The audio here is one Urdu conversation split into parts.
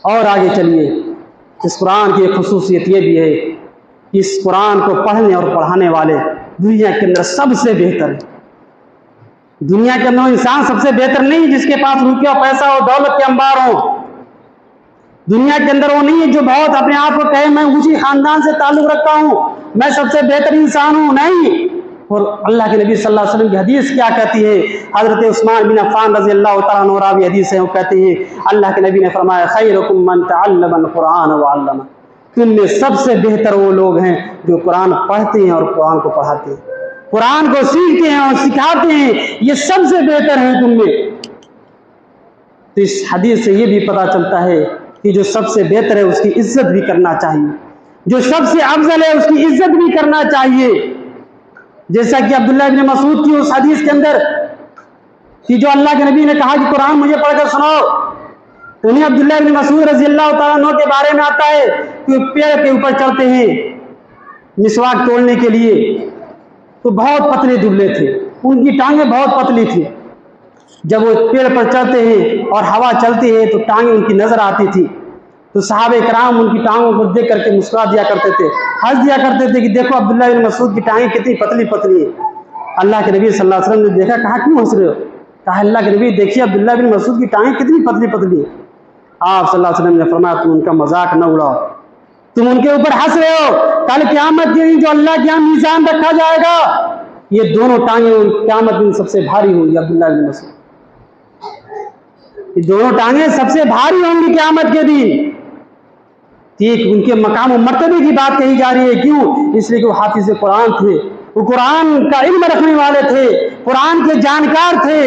اور آگے چلیے، اس قرآن کی ایک خصوصیت یہ بھی ہے کہ اس قرآن کو پڑھنے اور پڑھانے والے دنیا کے اندر سب سے بہتر ہیں۔ دنیا کے اندر انسان سب سے بہتر نہیں جس کے پاس روپیہ پیسہ ہو، دولت کے انبار ہو۔ دنیا کے اندر وہ نہیں ہے جو بہت اپنے آپ کو کہے میں اونچی خاندان سے تعلق رکھتا ہوں، میں سب سے بہتر انسان ہوں، نہیں۔ اور اللہ کے نبی صلی اللہ علیہ وسلم کی حدیث کیا کہتی ہے؟ حضرت عثمان بن عفان رضی اللہ تعالیٰ عنہ راوی حدیث ہے، وہ کہتے ہیں اللہ کے نبی نے فرمایا خیرکم من تعلم القرآن وعلمہ، تم میں سب سے بہتر وہ لوگ ہیں جو قرآن پڑھتے ہیں اور قرآن کو پڑھاتے ہیں، قرآن کو سیکھتے ہیں اور سکھاتے ہیں، یہ سب سے بہتر ہیں تم میں۔ تو اس حدیث سے یہ بھی پتہ چلتا ہے کہ جو سب سے بہتر ہے اس کی عزت بھی کرنا چاہیے، جو سب سے افضل ہے اس کی عزت بھی کرنا چاہیے۔ جیسا کہ عبداللہ ابن مسعود کی اس حدیث کے اندر کہ جو اللہ کے نبی نے کہا کہ قرآن مجھے پڑھ کر سناؤ، انہیں عبداللہ ابن مسعود رضی اللہ تعالیٰ عنہ کے بارے میں آتا ہے کہ وہ پیڑ کے اوپر چڑھتے ہیں مسواک توڑنے کے لیے، تو بہت پتلے دبلے تھے، ان کی ٹانگیں بہت پتلی تھی۔ جب وہ پیڑ پر چڑھتے ہیں اور ہوا چلتی ہے تو ٹانگیں ان کی نظر آتی تھی، تو صحابہ کرام ان کی ٹانگوں کو دیکھ کر کے مسکرا دیا کرتے تھے، ہنس دیا کرتے تھے کہ دیکھو عبداللہ بن مسعود کی ٹانگیں کتنی پتلی پتلی ہیں۔ اللہ کے نبی صلی اللہ علیہ وسلم نے دیکھا، کہا کیوں ہنس رہے ہو؟ کہا اللہ کے نبی دیکھیے عبداللہ بن مسعود کی ٹانگیں کتنی پتلی پتلی ہیں۔ آپ صلی اللہ علیہ وسلم نے فرمایا تم ان کا مذاق نہ اڑاؤ، تم ان کے اوپر ہنس رہے ہو، کل قیامت کے دن جو اللہ کے یہاں میزان رکھا جائے گا یہ دونوں ٹانگیں قیامت دن سب سے بھاری ہوں گی۔ عبداللہ بن مسعود یہ دونوں ٹانگیں سب سے بھاری ہوں گی قیامت کے دن۔ ٹھیک، ان کے مقام و مرتبے کی بات کہی جا رہی ہے، کیوں؟ اس لیے کہ وہ حافظ قرآن تھے، وہ قرآن کا علم رکھنے والے تھے، قرآن کے جانکار تھے،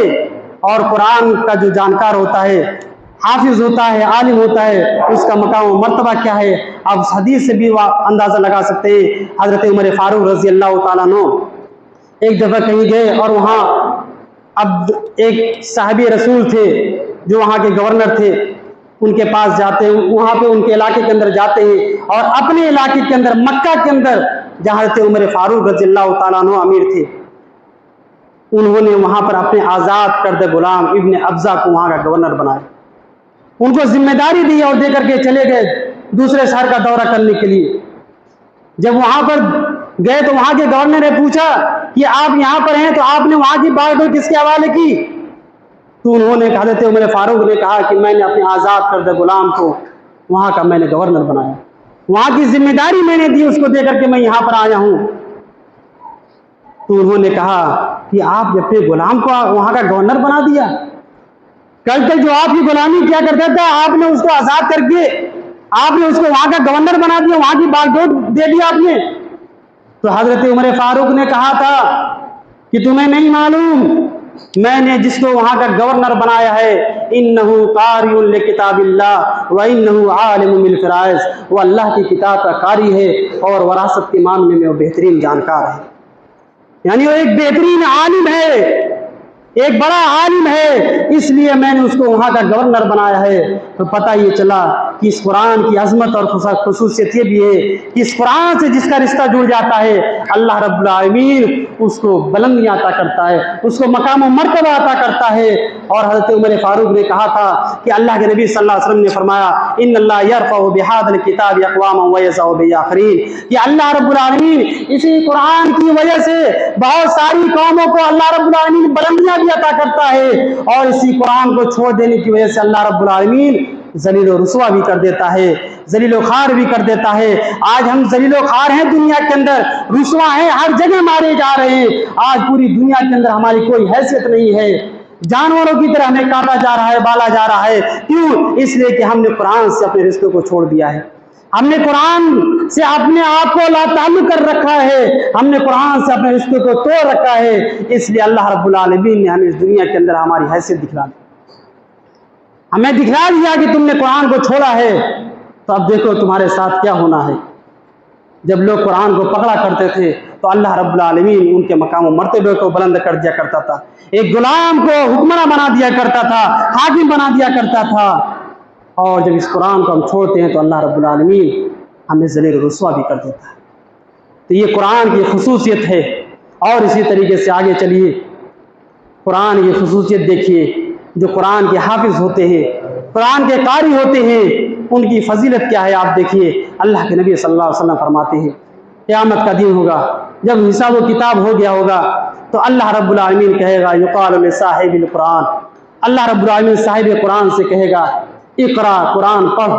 اور قرآن کا جو جانکار ہوتا ہے، حافظ ہوتا ہے، عالم ہوتا ہے، اس کا مقام و مرتبہ کیا ہے؟ آپ اس حدیث سے بھی اندازہ لگا سکتے ہیں۔ حضرت عمر فاروق رضی اللہ تعالیٰ عنہ ایک دفعہ کہیں گئے اور وہاں اب ایک صحابی رسول تھے جو وہاں کے گورنر تھے، ان کے پاس جاتے ہیں، وہاں پہ ان کے علاقے کے اندر جاتے ہیں، اور اپنے علاقے کے اندر مکہ کے اندر جہاں حضرت عمر فاروق رضی اللہ تعالیٰ عنہ امیر تھے، انہوں نے وہاں پر اپنے آزاد کردہ غلام ابن ابزہ کو وہاں کا گورنر بنایا، ان کو ذمہ داری دی اور دے کر کے چلے گئے دوسرے شہر کا دورہ کرنے کے لیے۔ جب وہاں پر گئے تو وہاں کے گورنر نے پوچھا کہ آپ یہاں پر ہیں تو آپ نے وہاں کی بات کس کے حوالے کی؟ تو انہوں نے حضرت عمر فاروق نے کہا کہ میں نے اپنے آزاد کردہ غلام کو وہاں کا میں نے گورنر بنایا، وہاں کی ذمہ داری میں نے دی، اس کو دے کر کے میں یہاں پر آیا ہوں۔ تو انہوں نے کہا کہ آپ نے اپنے غلام کو وہاں کا گورنر بنا دیا، کل تک جو آپ کی غلامی کیا کرتا تھا آپ نے اس کو آزاد کر کے آپ نے اس کو وہاں کا گورنر بنا دیا، وہاں کی باغ دے دیا آپ نے۔ تو حضرت عمر فاروق نے کہا تھا کہ تمہیں نہیں معلوم میں نے جس کو وہاں کا گورنر بنایا ہے انہو قاری لکتاب اللہ و انہو عالم بالفرائض، وہ اللہ کی کتاب کا قاری ہے اور وراثت کے معاملے میں وہ بہترین جانکار ہے، یعنی وہ ایک بہترین عالم ہے، ایک بڑا عالم ہے، اس لیے میں نے اس کو وہاں کا گورنر بنایا ہے۔ تو پتہ یہ چلا کہ اس قرآن کی عظمت اور خصوصیت یہ بھی ہے کہ اس قرآن سے جس کا رشتہ جڑ جاتا ہے اللہ رب العالمین اس کو بلندیاں عطا کرتا ہے، اس کو مقام و مرتبہ عطا کرتا ہے۔ اور حضرت عمر فاروق نے کہا تھا کہ اللہ کے نبی صلی اللہ علیہ وسلم نے فرمایا ان اللہ یرفع بہذا الکتاب اقواما ویضع بآخرین، کہ اللہ رب العالمین اسی قرآن کی وجہ سے بہت ساری قوموں کو اللہ رب العالمین بلندیاں بھی عطا کرتا ہے، اور اسی قرآن کو چھوڑ دینے کی وجہ سے اللہ رب العالمین ذلیل و رسوا بھی کر دیتا ہے، ذلیل و خوار بھی کر دیتا ہے۔ آج ہم ذلیل و خوار ہیں، دنیا کے اندر رسوا ہیں، ہر جگہ مارے جا رہے ہیں، آج پوری دنیا کے اندر ہماری کوئی حیثیت نہیں ہے، جانوروں کی طرح ہمیں کاٹا جا رہا ہے، بالا جا رہا ہے، کیوں؟ اس لیے کہ ہم نے قرآن سے اپنے رشتوں کو چھوڑ دیا ہے، ہم نے قرآن سے اپنے آپ کو لا تعلق کر رکھا ہے، ہم نے قرآن سے اپنے رشتوں کو توڑ رکھا ہے، اس لیے اللہ رب العالمین نے ہمیں اس دنیا کے اندر ہماری حیثیت دکھلا دی، ہمیں دکھلا دیا کہ تم نے قرآن کو چھوڑا ہے۔ تو اب دیکھو تمہارے ساتھ کیا ہونا ہے۔ جب لوگ قرآن کو پکڑا کرتے تھے تو اللہ رب العالمین ان کے مقام و مرتبے کو بلند کر دیا کرتا تھا، ایک غلام کو حکمراں بنا دیا کرتا تھا، حاکم بنا دیا کرتا تھا، اور جب اس قرآن کو ہم چھوڑتے ہیں تو اللہ رب العالمین ہمیں ذلیل و رسوا بھی کر دیتا ہے۔ تو یہ قرآن کی خصوصیت ہے۔ اور اسی طریقے سے آگے چلیے، قرآن کی خصوصیت دیکھیے، جو قرآن کے حافظ ہوتے ہیں، قرآن کے قاری ہوتے ہیں، ان کی فضیلت کیا ہے آپ دیکھیے۔ اللہ کے نبی صلی اللہ علیہ وسلم فرماتے ہیں قیامت کا دن ہوگا، جب حساب و کتاب ہو گیا ہوگا تو اللہ رب العالمین کہے گا یقال لصاحب القرآن، اللہ رب العالمین صاحب قرآن سے کہے گا اقرا، قرآن پڑھ،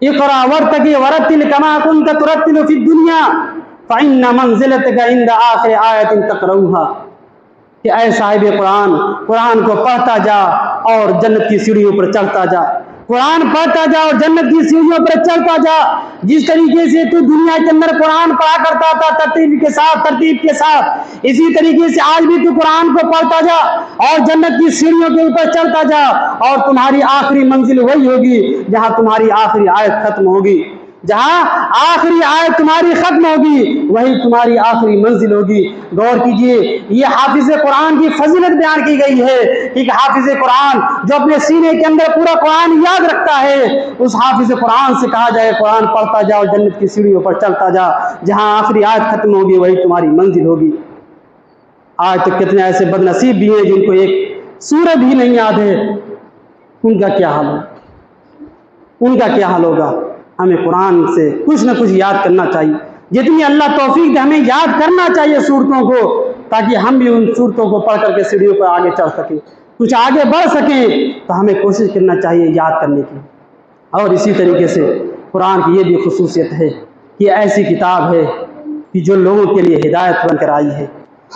اقرا ورتقی ورتل کما کنت ترتل فی الدنیا فإن منزلتک عند آخر آیت تقرؤها، کہ اے صاحب قرآن، قرآن کو پڑھتا جا اور جنت کی سیڑھیوں پر چڑھتا جا، قرآن پڑھتا جا اور جنت کی سیڑھیوں پر چڑھتا جا۔ جس طریقے سے تو دنیا کے اندر قرآن پڑھا کرتا تھا ترتیب کے ساتھ، اسی طریقے سے آج بھی تو قرآن کو پڑھتا جا اور جنت کی سیڑھیوں کے اوپر چڑھتا جا، اور تمہاری آخری منزل وہی ہوگی جہاں تمہاری آخری آیت ختم ہوگی، جہاں آخری آیت تمہاری ختم ہوگی وہی تمہاری آخری منزل ہوگی۔ غور کیجئے، یہ حافظ قرآن کی فضیلت بیان کی گئی ہے کہ حافظ قرآن جو اپنے سینے کے اندر پورا قرآن یاد رکھتا ہے، اس حافظ قرآن سے کہا جائے قرآن پڑھتا جا اور جنت کی سیڑھیوں پر چلتا جا، جہاں آخری آیت ختم ہوگی وہی تمہاری منزل ہوگی۔ آج تک کتنے ایسے بد نصیب بھی ہیں جن کو ایک سورہ بھی نہیں یاد ہے، ان کا کیا حال ہوگا؟ ان کا کیا حال ہوگا؟ ہمیں قرآن سے کچھ نہ کچھ یاد کرنا چاہیے، جتنی اللہ توفیق دے ہمیں یاد کرنا چاہیے صورتوں کو، تاکہ ہم بھی ان صورتوں کو پڑھ کر کے سیڑھیوں پر آگے چڑھ سکیں، کچھ آگے بڑھ سکیں، تو ہمیں کوشش کرنا چاہیے یاد کرنے کی۔ اور اسی طریقے سے قرآن کی یہ بھی خصوصیت ہے کہ ایسی کتاب ہے کہ جو لوگوں کے لیے ہدایت بن کر آئی ہے۔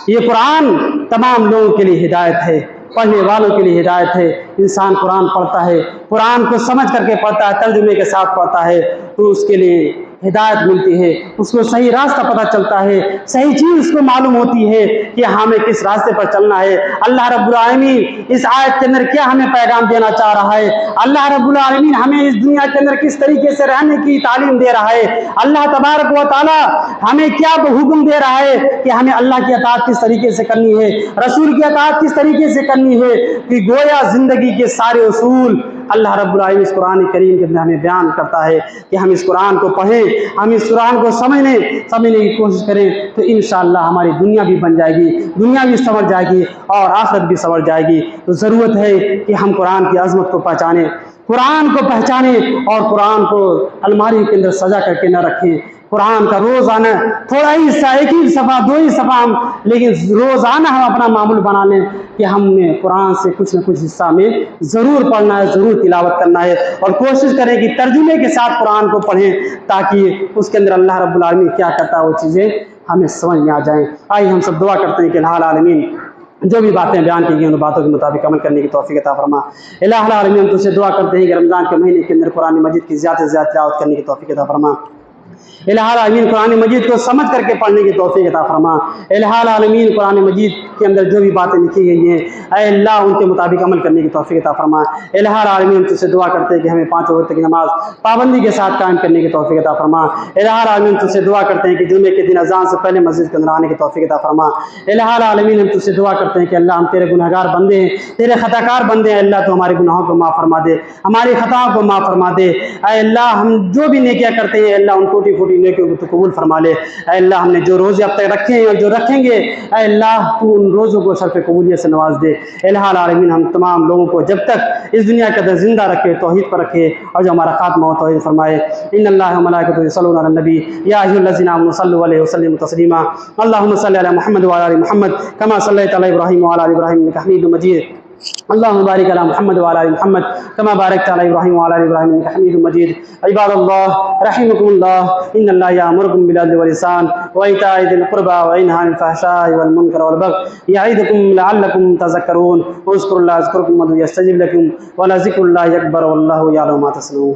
یہ قرآن تمام لوگوں کے لیے ہدایت ہے، پڑھنے والوں کے لیے ہدایت ہے۔ انسان قرآن پڑھتا ہے، قرآن کو سمجھ کر کے پڑھتا ہے، ترجمے کے ساتھ پڑھتا ہے، تو اس کے لیے ہدایت ملتی ہے، اس کو صحیح راستہ پتہ چلتا ہے، صحیح چیز اس کو معلوم ہوتی ہے کہ ہمیں کس راستے پر چلنا ہے۔ اللہ رب العالمین اس آیت کے اندر کیا ہمیں پیغام دینا چاہ رہا ہے، اللہ رب العالمین ہمیں اس دنیا کے اندر کس طریقے سے رہنے کی تعلیم دے رہا ہے، اللہ تبارک و تعالی ہمیں کیا حکم دے رہا ہے کہ ہمیں اللہ کی اطاعت کس طریقے سے کرنی ہے، رسول کی اطاعت کس طریقے سے کرنی ہے، کہ گویا زندگی کے سارے اصول اللہ رب العالمین اس قرآن کریم کے اندر ہمیں بیان کرتا ہے کہ ہم اس قرآن کو پڑھیں، ہم اس قرآن کو سمجھنے کی کوشش کریں، تو انشاءاللہ ہماری دنیا بھی بن جائے گی، دنیا بھی سمجھ جائے گی اور آخرت بھی سمجھ جائے گی۔ تو ضرورت ہے کہ ہم قرآن کی عظمت کو پہچانیں، قرآن کو پہچانیں اور قرآن کو الماری کے اندر سجا کر کے نہ رکھیں۔ قرآن کا روزانہ تھوڑا ہی حصہ، ایک ہی صفحہ، دو ہی صفحہ ہم، لیکن روزانہ ہم اپنا معمول بنا لیں کہ ہم نے قرآن سے کچھ نہ کچھ حصہ میں ضرور پڑھنا ہے، ضرور تلاوت کرنا ہے، اور کوشش کریں کہ ترجمے کے ساتھ قرآن کو پڑھیں تاکہ اس کے اندر اللہ رب العالمین کیا کہتا ہے وہ چیزیں ہمیں سمجھ میں آ جائیں۔ آئیے ہم سب دعا کرتے ہیں کہ الہ العالمین جو بھی باتیں بیان کی گئی ان باتوں کے مطابق عمل کرنے کی توفیق عطا فرما۔ الہ العالمین ہم تجھ سے دعا کرتے ہیں کہ رمضان کے مہینے کے اندر قرآن مجید کی زیادہ سے زیادہ تلاوت کرنے کی توفیق عطا فرما۔ الہ العالمین قرآن مجید کو سمجھ کر کے پڑھنے کی توفیق عطا فرما۔ الہ العالمین قرآن مجید کے اندر جو بھی باتیں لکھی گئی ہیں اے اللہ ان کے مطابق عمل کرنے کی توفیق عطا فرما۔ الہ العالمین تجھ سے دعا کرتے ہیں کہ ہمیں 5 وقت کی نماز پابندی کے ساتھ قائم کرنے کی توفیق عطا فرما۔ الہ العالمین تجھ سے دعا کرتے ہیں کہ جمعے کے دن اذان سے پہلے مسجد کے اندر آنے کی توفیق عطا فرما۔ الہ العالمین ہم تجھ سے دعا کرتے ہیں کہ اللہ ہم تیرے گنہگار بندے ہیں، تیرے خطا کار بندے ہیں، اللہ تو ہمارے گناہوں کو معاف فرما دے، ہماری خطاؤں کو معاف فرما دے۔ اے اللہ ہم جو بھی نیکیاں کرتے ہیں اللہ ان ٹوٹی پھوٹی نیکیوں کو تو قبول فرما لے۔ اے اللہ ہم نے جو روزے اب تک رکھے ہیں اور جو رکھیں گے اے اللہ تو ان روزوں کو شرف قبولیت سے نواز دے۔ الہ العالمین ہم تمام لوگوں کو جب تک اس دنیا کے اندر زندہ رکھے، توحید پر رکھے، اور جو ہمارا خاتمہ ہو توحید فرمائے۔ ان اللہ و ملائکتہ یصلون علی النبی یا ایھا الذین آمنوا صلوا علیہ وسلموا تسلیما۔ اللهم صل علی محمد وعلی آل محمد کما صلیت علی ابراہیم وعلی آل ابراہیم انک حمید مجید۔ اللهم بارك على محمد وعلى ال محمد كما باركت على ابراهيم وعلى ال ابراهيم انك حميد مجيد۔ عباد الله رحمكم الله ان الله يأمركم بالعدل والإحسان وإيتاء ذي القربى وينهى عن الفحشاء والمنكر والبغي يعظكم لعلكم تذكرون۔ اذكروا الله يذكركم وادعوه يستجب لكم ولذكر الله أكبر والله يعلم ما تصنعون۔